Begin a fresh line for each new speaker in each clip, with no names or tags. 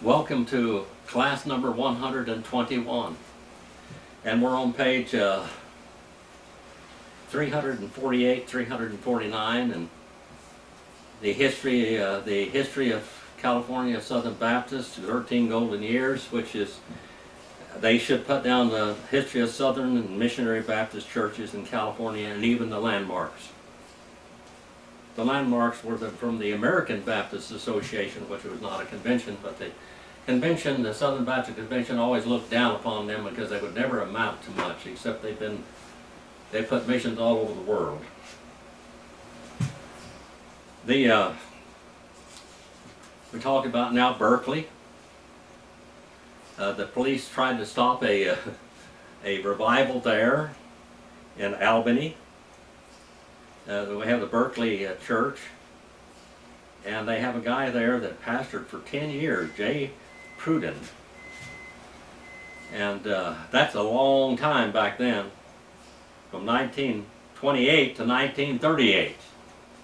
Welcome to class number 121, and we're on page 348, 349, and the history of California Southern Baptists, 13 golden years, which is, they should put down the history of Southern and missionary Baptist churches in California, and even the landmarks. The landmarks were from the American Baptist Association, which was not a convention, but the convention, the Southern Baptist Convention, always looked down upon them because they would never amount to much, except they put missions all over the world. We talk about now Berkeley. The police tried to stop a revival there in Albany. We have the Berkeley church, and they have a guy there that pastored for 10 years, J. Pruden. And that's a long time back then, from 1928 to 1938.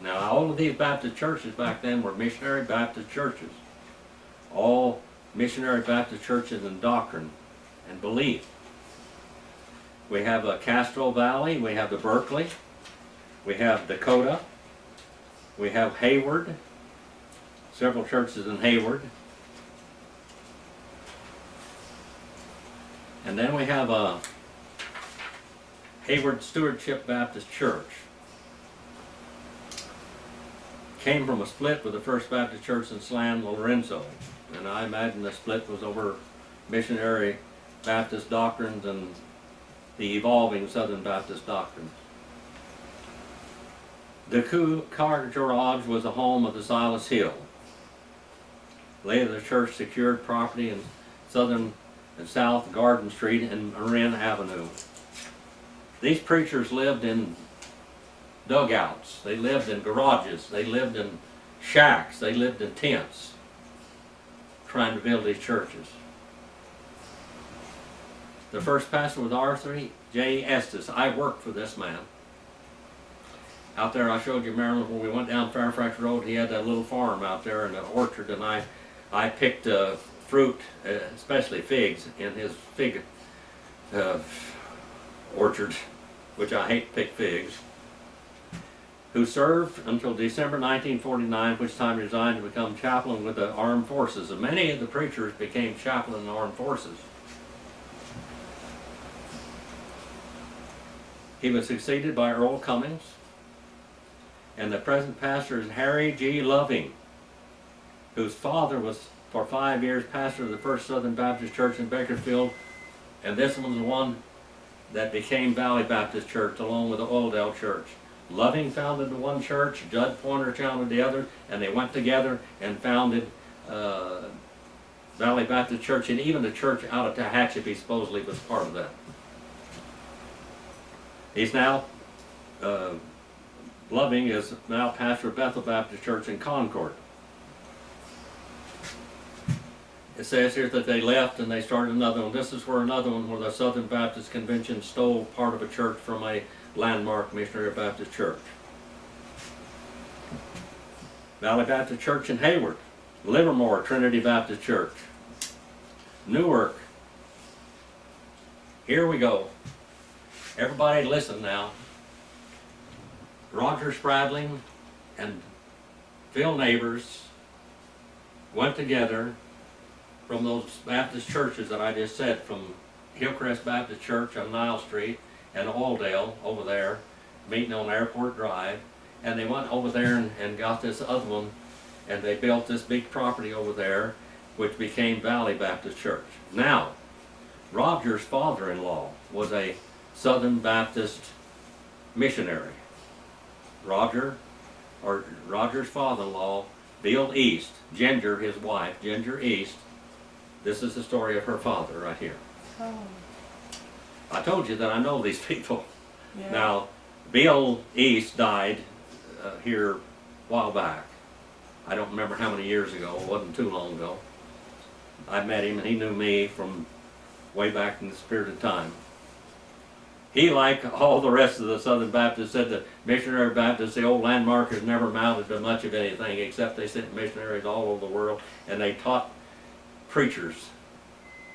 Now, all of these Baptist churches back then were missionary Baptist churches. All missionary Baptist churches in doctrine and belief. We have Castro Valley, we have the Berkeley, we have Dakota, we have Hayward, several churches in Hayward. And then we have Hayward Stewardship Baptist Church. Came from a split with the First Baptist Church in San Lorenzo. And I imagine the split was over missionary Baptist doctrines and the evolving Southern Baptist doctrines. The car garage was the home of the Silas Hill. Later the church secured property in Southern and South Garden Street and Marin Avenue. These preachers lived in dugouts, they lived in garages, they lived in shacks, they lived in tents, trying to build these churches. The first pastor was Arthur J. Estes. I worked for this man. Out there, I showed you Maryland, when we went down Fairfax Road, he had that little farm out there in an orchard, and I picked fruit, especially figs, in his fig orchard, which I hate to pick figs, who served until December 1949, which time resigned to become chaplain with the armed forces. And many of the preachers became chaplain in the armed forces. He was succeeded by Earl Cummings, and the present pastor is Harry G. Loving, whose father was for 5 years pastor of the First Southern Baptist Church in Bakersfield, and this was the one that became Valley Baptist Church along with the Oildale Church. Loving founded the one church, Judd Pointer founded the other, and they went together and founded Valley Baptist Church, and even the church out of Tehachapi supposedly was part of that. He's now Loving is now pastor of Bethel Baptist Church in Concord. It says here that they left and they started another one. This is another one where the Southern Baptist Convention stole part of a church from a landmark missionary Baptist church. Valley Baptist Church in Hayward. Livermore Trinity Baptist Church. Newark. Here we go. Everybody listen now. Roger Spradling and Phil Neighbors went together from those Baptist churches that I just said, from Hillcrest Baptist Church on Nile Street and Oildale over there, meeting on Airport Drive, and they went over there and got this other one, and they built this big property over there, which became Valley Baptist Church. Now, Roger's father-in-law was a Southern Baptist missionary. Roger's father-in-law, Bill East, Ginger, his wife, Ginger East. This is the story of her father right here.
Oh.
I told you that I know these people.
Yeah.
Now, Bill East died here a while back. I don't remember how many years ago. It wasn't too long ago. I met him and he knew me from way back in the spirit of time. He, like all the rest of the Southern Baptists, said that missionary Baptists, the old landmarkers, never amounted to much of anything, except they sent missionaries all over the world, and they taught preachers.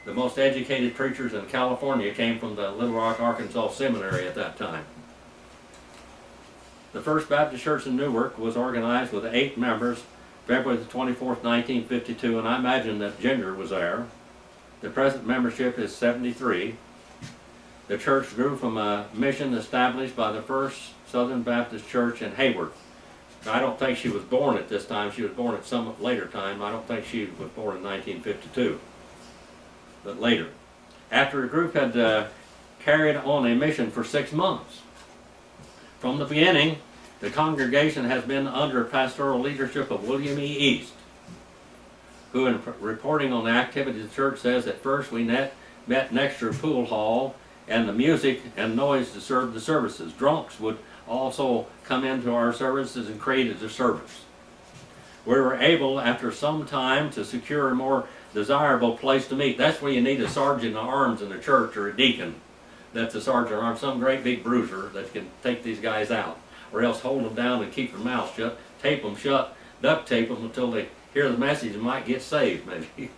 The most educated preachers in California came from the Little Rock, Arkansas Seminary at that time. The First Baptist Church in Newark was organized with 8 members, February the 24th, 1952, and I imagine that Ginger was there. The present membership is 73. The church grew from a mission established by the First Southern Baptist Church in Hayward. Now, I don't think she was born at this time. She was born at some later time. I don't think she was born in 1952, but later. After the group had carried on a mission for 6 months. From the beginning, the congregation has been under pastoral leadership of William E. East, who in reporting on the activity of the church says, at first we met next to a pool hall and the music and noise disturbed the services. Drunks would also come into our services and created the service. We were able, after some time, to secure a more desirable place to meet. That's where you need a sergeant at arms in the church, or a deacon that's a sergeant at arms, some great big bruiser that can take these guys out, or else hold them down and keep their mouth shut, tape them shut, duct tape them until they hear the message and might get saved, maybe.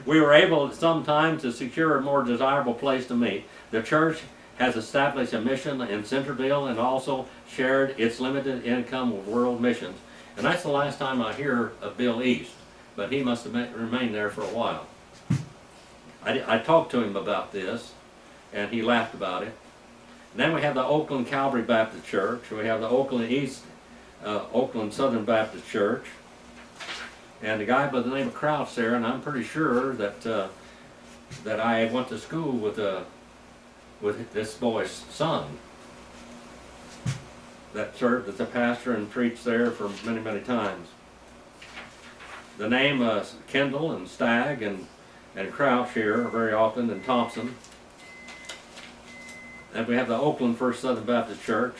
We were able at some time to secure a more desirable place to meet. The church has established a mission in Centerville and also shared its limited income with world missions. And that's the last time I hear of Bill East, but he must have remained there for a while. I talked to him about this, and he laughed about it. And then we have the Oakland Calvary Baptist Church. We have the Oakland Southern Baptist Church. And a guy by the name of Krause there, and I'm pretty sure that that I went to school with this boy's son that served as a pastor and preached there for many, many times. The name Kendall and Stagg and Crouch here are very often, and Thompson. And we have the Oakland First Southern Baptist Church.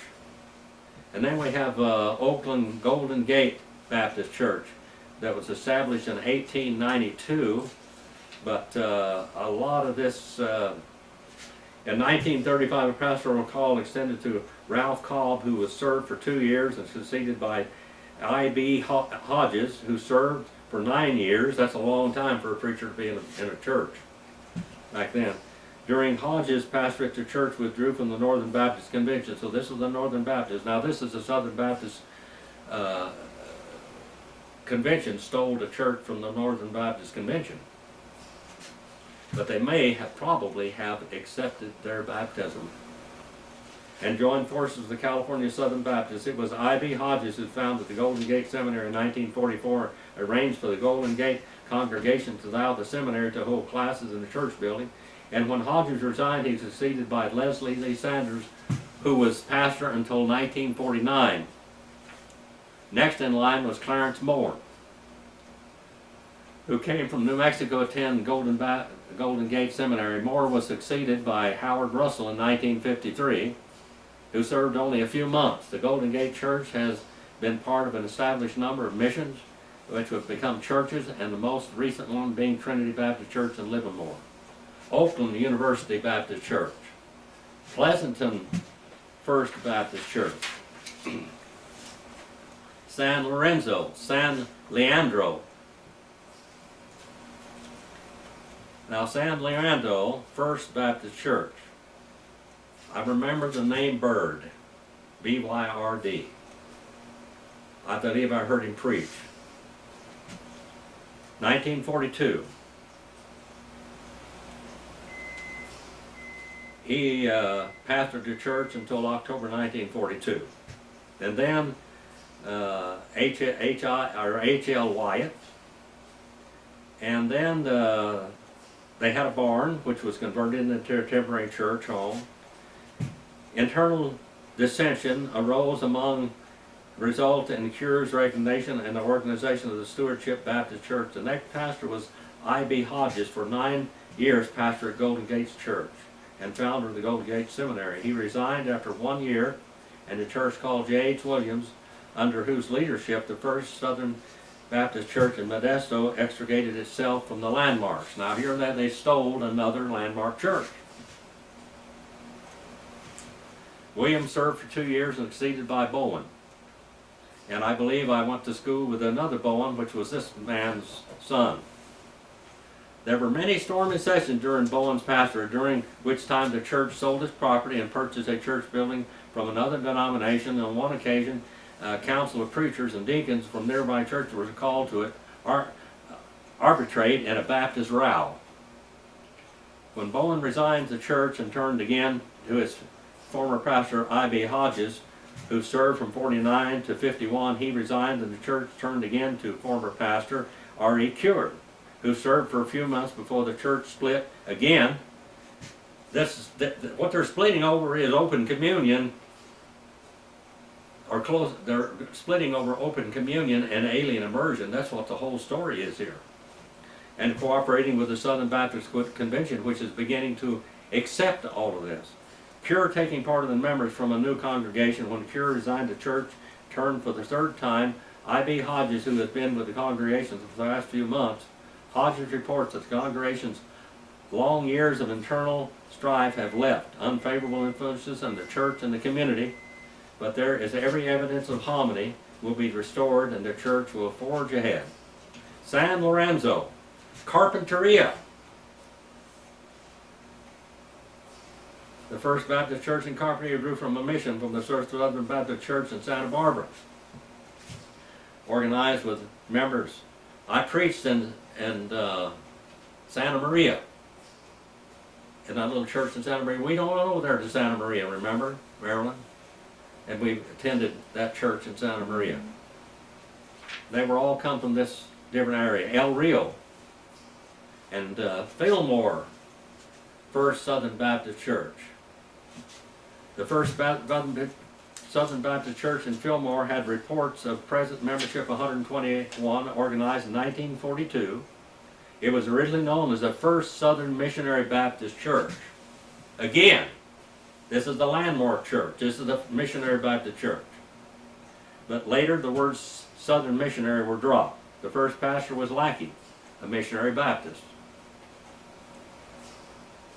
And then we have Oakland Golden Gate Baptist Church that was established in 1892. But a lot of this, in 1935, a pastoral call extended to Ralph Cobb, who was served for 2 years and succeeded by I.B. Hodges, who served for 9 years. That's a long time for a preacher to be in a church back then. During Hodges' pastorate, the church withdrew from the Northern Baptist Convention. So this is the Northern Baptist. Now this is the Southern Baptist Convention stole the church from the Northern Baptist Convention. But they may have probably have accepted their baptism and joined forces with the California Southern Baptists. It was I.B. Hodges who founded the Golden Gate Seminary in 1944, arranged for the Golden Gate congregation to allow the seminary to hold classes in the church building. And when Hodges resigned, he was succeeded by Leslie Lee Sanders, who was pastor until 1949. Next in line was Clarence Moore, who came from New Mexico to attend Golden Gate Seminary. Moore was succeeded by Howard Russell in 1953, who served only a few months. The Golden Gate Church has been part of an established number of missions, which have become churches, and the most recent one being Trinity Baptist Church in Livermore. Oakland University Baptist Church. Pleasanton First Baptist Church. San Leandro. Now San Leandro First Baptist Church. I remember the name Byrd, B-Y-R-D. I believe I heard him preach. 1942. He pastored the church until October 1942. And then H.L. Wyatt. And then they had a barn which was converted into a temporary church home. Internal dissension arose among result in Cure's resignation and the organization of the Stewardship Baptist Church. The next pastor was I.B. Hodges, for 9 years pastor at Golden Gates Church and founder of the Golden Gate Seminary. He resigned after 1 year, and the church called J.H. Williams, under whose leadership the First Southern Baptist Church in Modesto extricated itself from the landmarks. Now here that they stole another landmark church. Williams served for 2 years and succeeded by Bowen. And I believe I went to school with another Bowen, which was this man's son. There were many stormy sessions during Bowen's pastorate, during which time the church sold its property and purchased a church building from another denomination. On one occasion, a council of preachers and deacons from nearby churches was called to it arbitrate in a Baptist row. When Bowen resigned the church and turned again to his former pastor, I.B. Hodges, who served from 49 to 51, he resigned and the church turned again to former pastor R.E. Cured, who served for a few months before the church split again. What they're splitting over is open communion, or close. They're splitting over open communion and alien immersion. That's what the whole story is here. And cooperating with the Southern Baptist Convention, which is beginning to accept all of this. Cure taking part of the members from a new congregation. When Cure resigned the church, turned for the third time, I.B. Hodges, who has been with the congregation for the last few months, Hodges reports that the congregation's long years of internal strife have left unfavorable influences on the church and the community, but there is every evidence of harmony will be restored and the church will forge ahead. San Lorenzo, Carpinteria. The First Baptist Church in Carpinteria grew from a mission from the Southern Baptist Church in Santa Barbara. Organized with members. I preached in Santa Maria, in that little church in Santa Maria. We don't go there to Santa Maria, remember, Maryland? And we attended that church in Santa Maria. They were all come from this different area. El Rio and Fillmore, First Southern Baptist Church. The First Southern Baptist Church in Fillmore had reports of present membership 121, organized in 1942. It was originally known as the First Southern Missionary Baptist Church. Again, this is the landmark church. This is the Missionary Baptist Church. But later the words Southern Missionary were dropped. The first pastor was Lackey, a missionary Baptist.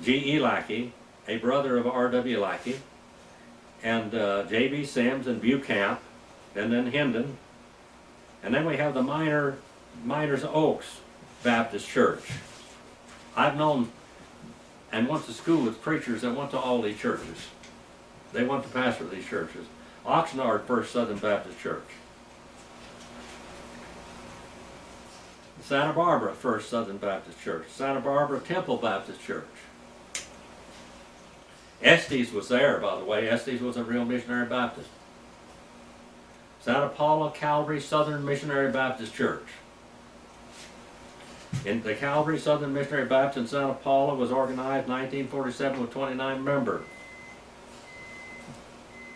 G.E. Lackey, a brother of R.W. Lackey, and J.B. Sims and Bucamp, and then Hendon. And then we have the Miners Oaks Baptist Church. I've known and went to school with preachers that went to all these churches. They went to pastor these churches. Oxnard First Southern Baptist Church. Santa Barbara First Southern Baptist Church. Santa Barbara Temple Baptist Church. Estes was there, by the way. Estes was a real missionary Baptist. Santa Paula Calvary Southern Missionary Baptist Church. In the Calvary Southern Missionary Baptist in Santa Paula was organized in 1947 with 29 members.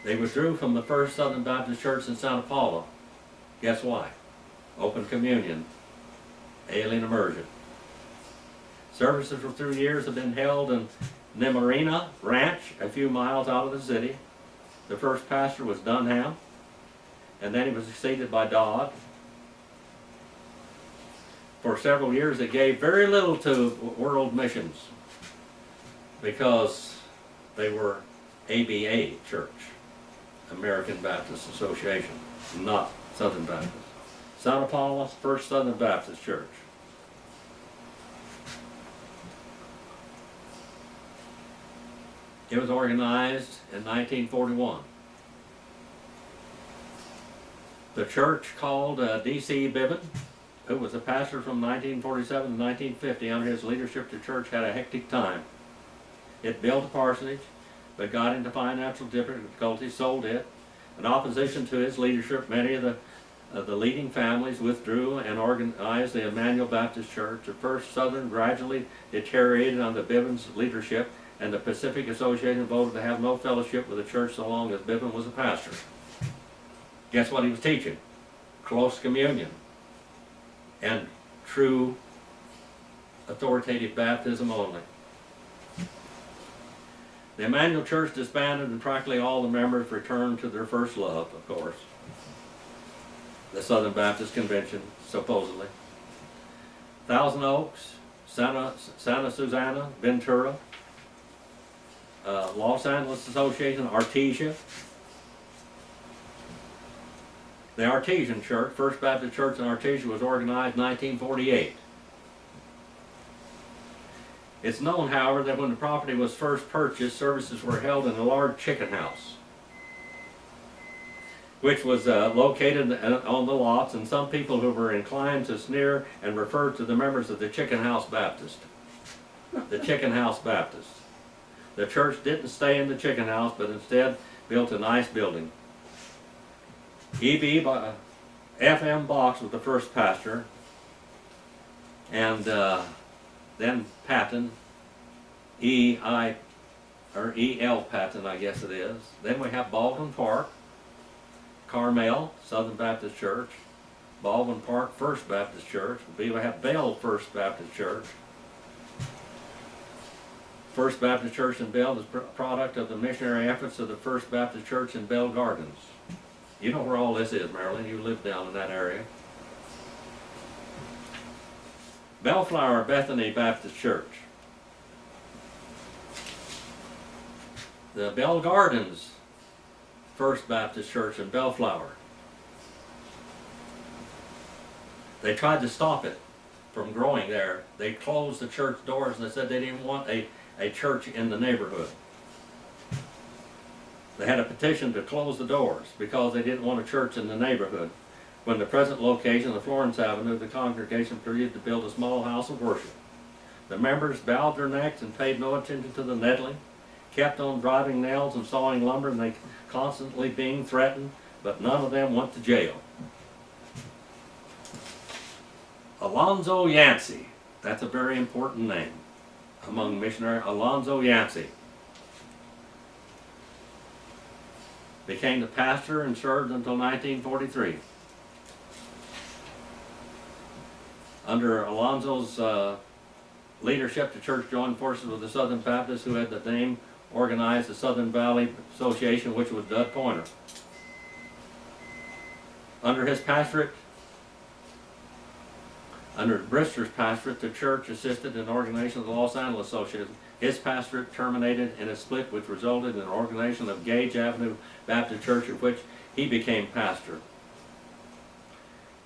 They withdrew from the First Southern Baptist Church in Santa Paula. Guess why? Open communion, alien immersion. Services for 3 years have been held in Nemarina Ranch, a few miles out of the city. The first pastor was Dunham, and then he was succeeded by Dodd. For several years it gave very little to world missions because they were ABA Church, American Baptist Association, not Southern Baptist. Santa Paula First Southern Baptist Church. It was organized in 1941. The church called D.C. Bibbin, who was a pastor from 1947 to 1950, under his leadership the church had a hectic time. It built a parsonage, but got into financial difficulties, sold it. In opposition to his leadership, many of the leading families withdrew and organized the Emmanuel Baptist Church. The First Southern gradually deteriorated under Bibbin's leadership, and the Pacific Association voted to have no fellowship with the church so long as Bibbin was a pastor. Guess what he was teaching? Close communion and true authoritative baptism only. The Emmanuel Church disbanded and practically all the members returned to their first love, of course. The Southern Baptist Convention, supposedly. Thousand Oaks, Santa Susana, Ventura, Los Angeles Association, Artesia. The Artesian Church, First Baptist Church in Artesia, was organized in 1948. It's known, however, that when the property was first purchased, services were held in a large chicken house, which was located on the lots, and some people who were inclined to sneer and refer to the members of the Chicken House Baptist. The Chicken House Baptist. The church didn't stay in the chicken house, but instead built a nice building. E.B. F.M. Box was the first pastor, and then Patton, E.L. Patton, I guess it is. Then we have Baldwin Park, Carmel, Southern Baptist Church, Baldwin Park First Baptist Church. We have Bell First Baptist Church. First Baptist Church in Bell is a product of the missionary efforts of the First Baptist Church in Bell Gardens. You know where all this is, Marilyn. You live down in that area. Bellflower Bethany Baptist Church. The Bell Gardens First Baptist Church in Bellflower. They tried to stop it from growing there. They closed the church doors and they said they didn't want a church in the neighborhood. They had a petition to close the doors because they didn't want a church in the neighborhood. When the present location of Florence Avenue, the congregation proceeded to build a small house of worship. The members bowed their necks and paid no attention to the nettling, kept on driving nails and sawing lumber, and they constantly being threatened, but none of them went to jail. Alonzo Yancey, that's a very important name among missionaries. Alonzo Yancey became the pastor and served until 1943. Under Alonzo's leadership, the church joined forces with the Southern Baptists, who had the name organized the Southern Valley Association, which was Dud Pointer. Under his pastorate, under Brister's pastorate, the church assisted in the organization of the Los Angeles Association. His pastorate terminated in a split which resulted in the organization of Gage Avenue Baptist Church, of which he became pastor.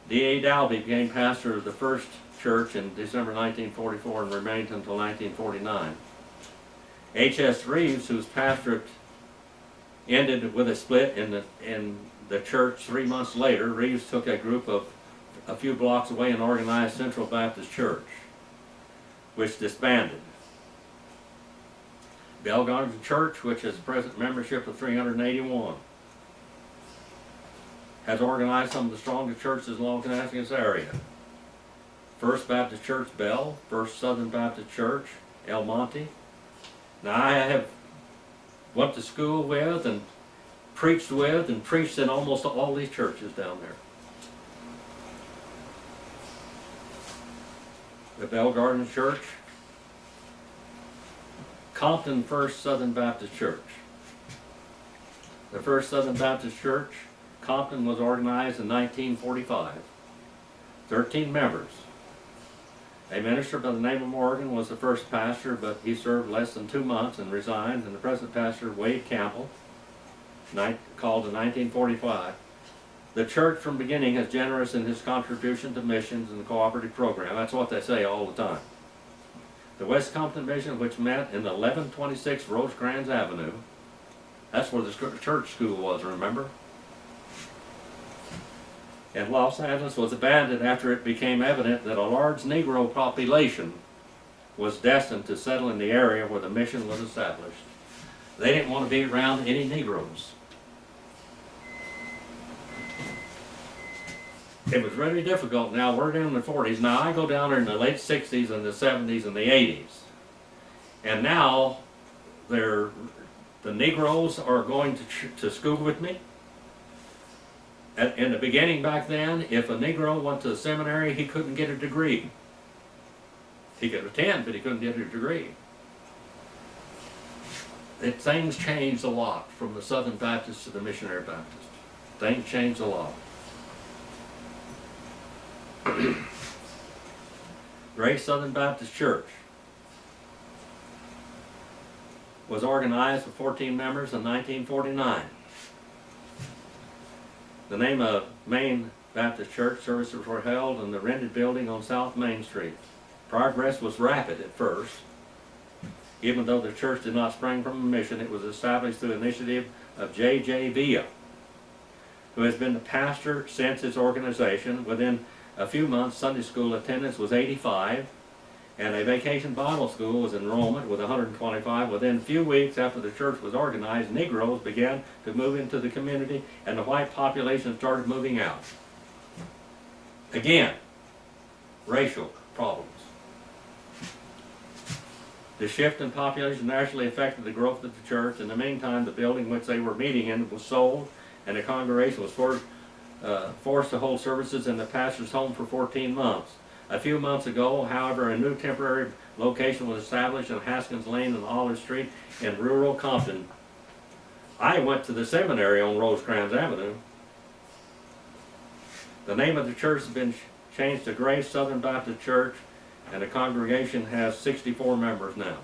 D.A. Dalby became pastor of the First Church in December 1944 and remained until 1949. H.S. Reeves, whose pastorate ended with a split in the church 3 months later, Reeves took a group of a few blocks away and organized Central Baptist Church, which disbanded. Bell Gardens Church, which has a present membership of 381, has organized some of the strongest churches in the Los area. First Baptist Church Bell, First Southern Baptist Church, El Monte. Now I have went to school with and preached in almost all these churches down there. The Bell Gardens Church, Compton First Southern Baptist Church. The First Southern Baptist Church, Compton, was organized in 1945. 13 members. A minister by the name of Morgan was the first pastor, but he served less than 2 months and resigned, and the present pastor, Wade Campbell, called in 1945. The church from beginning is generous in his contribution to missions and the cooperative program. That's what they say all the time. The West Compton Mission, which met in 1126 Rosecrans Avenue, that's where the church school was, remember? And Los Angeles was abandoned after it became evident that a large Negro population was destined to settle in the area where the mission was established. They didn't want to be around any Negroes. It was really difficult. Now we're down in the 40s. Now I go down there in the late 60s and the 70s and the 80s. And now the Negroes are going to school with me. In the beginning back then, if a Negro went to the seminary, he couldn't get a degree. He could attend, but he couldn't get a degree. Things changed a lot from the Southern Baptist to the Missionary Baptist. Things changed a lot. Grace Southern Baptist Church was organized with 14 members in 1949. The name of Main Baptist Church, services were held in the rented building on South Main Street. Progress was rapid at first. Even though the church did not spring from a mission, it was established through initiative of J.J. Villa, who has been the pastor since its organization. Within a few months, Sunday school attendance was 85, and a vacation Bible school was enrollment with 125. Within a few weeks after the church was organized, Negroes began to move into the community, and the white population started moving out. Again, racial problems. The shift in population naturally affected the growth of the church. In the meantime, the building which they were meeting in was sold, and the congregation was forced to hold services in the pastor's home for 14 months. A few months ago, however, a new temporary location was established in Haskins Lane and Olive Street in rural Compton. I went to the seminary on Rosecrans Avenue. The name of the church has been changed to Grace Southern Baptist Church, and the congregation has 64 members now.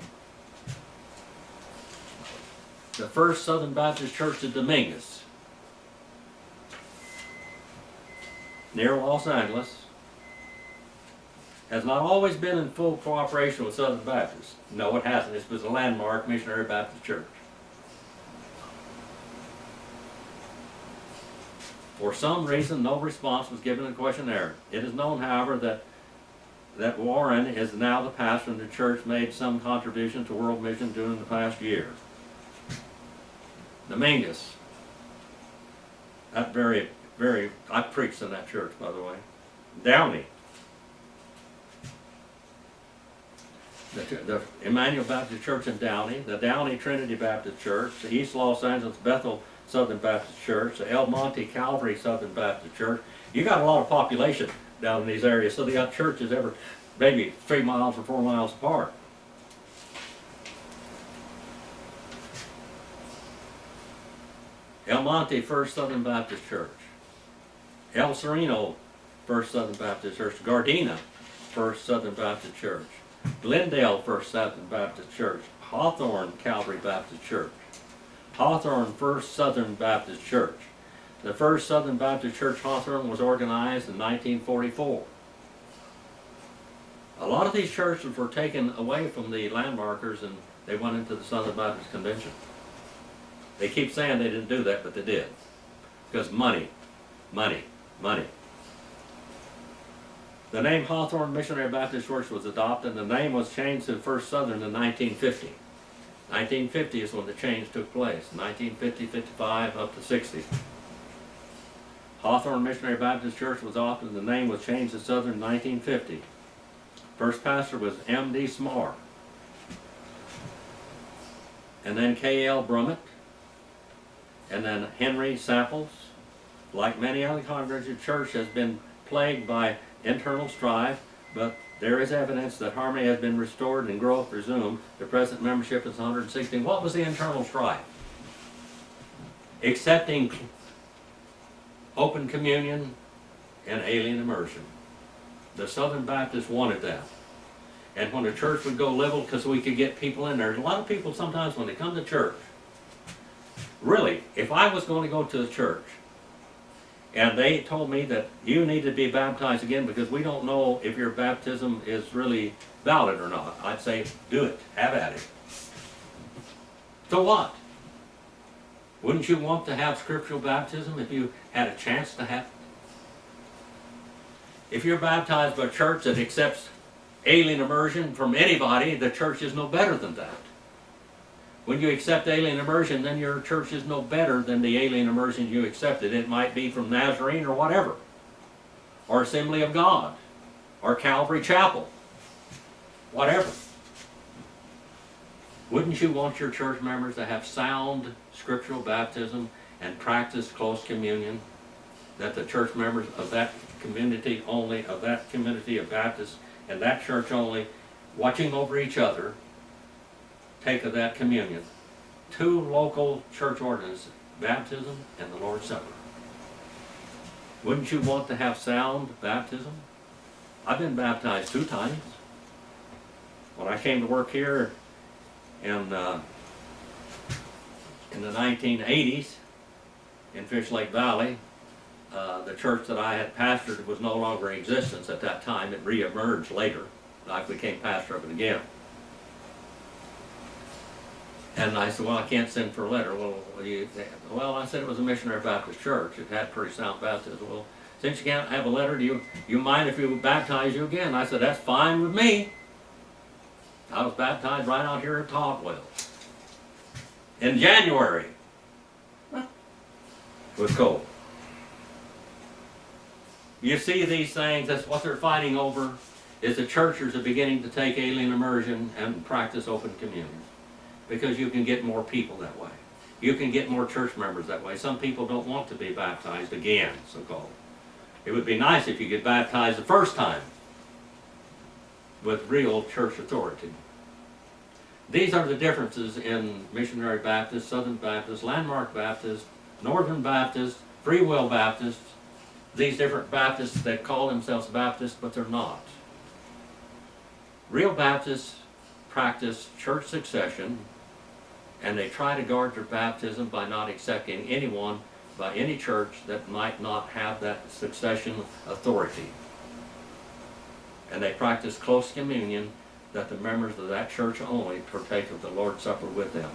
The first Southern Baptist Church at Dominguez, near Los Angeles, has not always been in full cooperation with Southern Baptists. No, it hasn't. It was a landmark missionary Baptist church. For some reason, no response was given to the questionnaire. It is known, however, that Warren is now the pastor, and the church made some contribution to world mission during the past year. Dominguez, that I preached in that church, by the way. Downey, the Emmanuel Baptist Church in Downey, the Downey Trinity Baptist Church, the East Los Angeles Bethel Southern Baptist Church, the El Monte Calvary Southern Baptist Church. You got a lot of population down in these areas, so they got churches maybe 3 miles or 4 miles apart. El Monte First Southern Baptist Church, El Sereno First Southern Baptist Church, Gardena First Southern Baptist Church, Glendale First Southern Baptist Church, Hawthorne Calvary Baptist Church, Hawthorne First Southern Baptist Church. The First Southern Baptist Church Hawthorne was organized in 1944. A lot of these churches were taken away from the landmarkers and they went into the Southern Baptist Convention. They keep saying they didn't do that, but they did. Because money, money, money. The name Hawthorne Missionary Baptist Church was adopted, and the name was changed to First Southern in 1950. 1950 is when the change took place. 1950, 55, up to 60. Hawthorne Missionary Baptist Church was adopted, and the name was changed to Southern in 1950. First pastor was M.D. Smar. And then K.L. Brummett. And then Henry Sapples. Like many other congregations, the church has been plagued by internal strife, but there is evidence that harmony has been restored and growth resumed. The present membership is 116. What was the internal strife? Accepting open communion and alien immersion. The Southern Baptists wanted that. And when the church would go level, because we could get people in there, a lot of people sometimes when they come to church, really, if I was going to go to the church, and they told me that you need to be baptized again because we don't know if your baptism is really valid or not, I'd say, do it. Have at it. So what? Wouldn't you want to have scriptural baptism if you had a chance to have it? If you're baptized by a church that accepts alien immersion from anybody, the church is no better than that. When you accept alien immersion, then your church is no better than the alien immersion you accepted. It might be from Nazarene or whatever, or Assembly of God, or Calvary Chapel, whatever. Wouldn't you want your church members to have sound scriptural baptism and practice close communion? That the church members of that community only, of that community of Baptists, and that church only, watching over each other, take of that communion. 2 local church ordinances, baptism and the Lord's Supper. Wouldn't you want to have sound baptism? I've been baptized 2 times. When I came to work here in the 1980s in Fish Lake Valley, the church that I had pastored was no longer in existence at that time. It re-emerged later. I became pastor of it again. And I said, well, I can't send for a letter. Well, I said it was a missionary Baptist church. It had pretty sound baptism. Well, since you can't have a letter, do you mind if we baptize you again? I said, that's fine with me. I was baptized right out here at Totwell in January. It was cold. You see these things, that's what they're fighting over, is the churches are beginning to take alien immersion and practice open communion. Because you can get more people that way. You can get more church members that way. Some people don't want to be baptized again, so-called. It would be nice if you could baptize the first time with real church authority. These are the differences in Missionary Baptist, Southern Baptist, Landmark Baptist, Northern Baptist, Free Will Baptist, these different Baptists that call themselves Baptists, but they're not. Real Baptists practice church succession, and they try to guard their baptism by not accepting anyone by any church that might not have that succession authority. And they practice close communion, that the members of that church only partake of the Lord's Supper with them.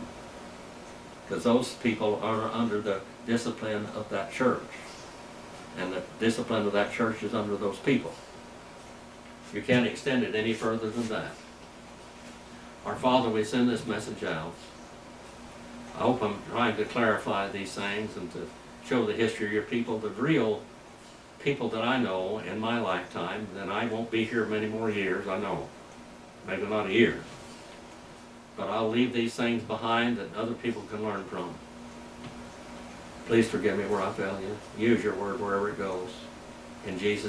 Because those people are under the discipline of that church. And the discipline of that church is under those people. You can't extend it any further than that. Our Father, we send this message out. I hope I'm trying to clarify these things and to show the history of your people, the real people that I know in my lifetime. Then I won't be here many more years, I know. Maybe not a year. But I'll leave these things behind that other people can learn from. Please forgive me where I fail you. Use your word wherever it goes. In Jesus'